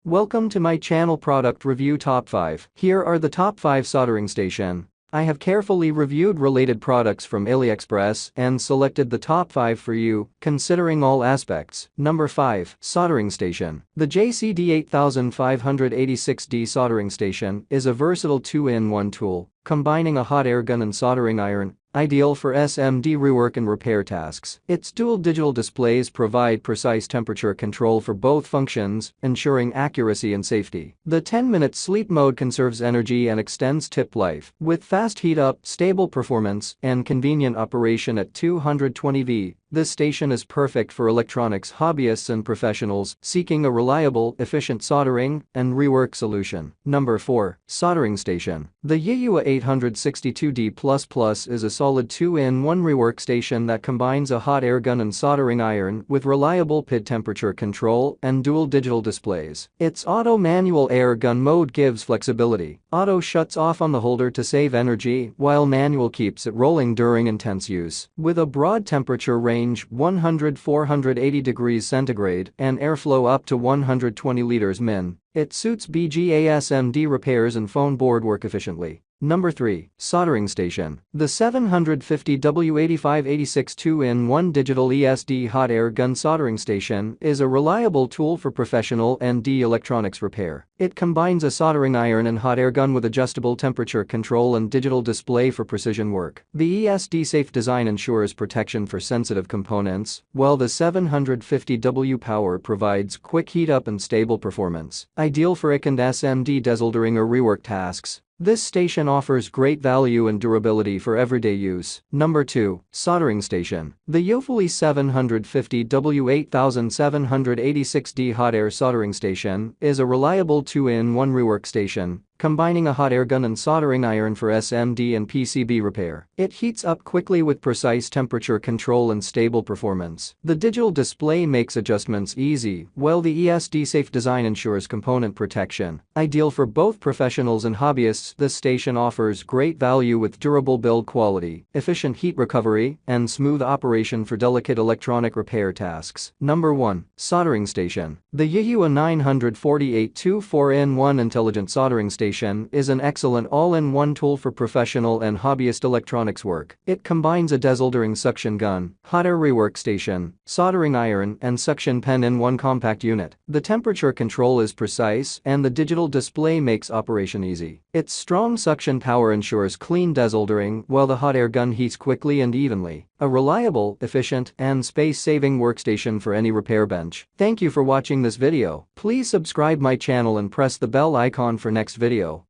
Welcome to my channel product review top 5. Here are the top 5 soldering station. I have carefully reviewed related products from AliExpress and selected the top 5 for you, considering all aspects. Number 5. Soldering Station. The JCD8586D soldering station is a versatile 2-in-1 tool, combining a hot air gun and soldering iron, ideal for SMD rework and repair tasks. Its dual digital displays provide precise temperature control for both functions, ensuring accuracy and safety. The 10-minute sleep mode conserves energy and extends tip life. With fast heat up, stable performance, and convenient operation at 220V, this station is perfect for electronics hobbyists and professionals seeking a reliable, efficient soldering and rework solution. Number 4. Soldering Station. The Yiyua 862D++ is a solid 2-in-1 rework station that combines a hot air gun and soldering iron with reliable PID temperature control and dual digital displays. Its auto-manual air gun mode gives flexibility. Auto shuts off on the holder to save energy, while manual keeps it rolling during intense use. With a broad temperature range 100-480 degrees centigrade and airflow up to 120 liters min, it suits BGA-SMD repairs and phone board work efficiently. Number 3. Soldering Station. The 750W8586 2-in-1 digital ESD hot air gun soldering station is a reliable tool for professional and electronics repair. It combines a soldering iron and hot air gun with adjustable temperature control and digital display for precision work. The ESD safe design ensures protection for sensitive components, while the 750W power provides quick heat up and stable performance. Ideal for IC and SMD desoldering or rework tasks, this station offers great value and durability for everyday use. Number 2. Soldering Station. The Yofuli 750W8786D hot air soldering station is a reliable 2-in-1 rework station, combining a hot air gun and soldering iron for SMD and PCB repair. It heats up quickly with precise temperature control and stable performance. The digital display makes adjustments easy, while the ESD safe design ensures component protection. Ideal for both professionals and hobbyists, this station offers great value with durable build quality, efficient heat recovery, and smooth operation for delicate electronic repair tasks. Number 1. Soldering Station. The Yiyua 948 4-in-1 intelligent soldering station is an excellent all-in-one tool for professional and hobbyist electronics work. It combines a desoldering suction gun, hot air rework station, soldering iron, and suction pen in one compact unit. The temperature control is precise and the digital display makes operation easy. Its strong suction power ensures clean desoldering while the hot air gun heats quickly and evenly. A reliable, efficient, and space-saving workstation for any repair bench. Thank you for watching this video. Please subscribe my channel and press the bell icon for next video.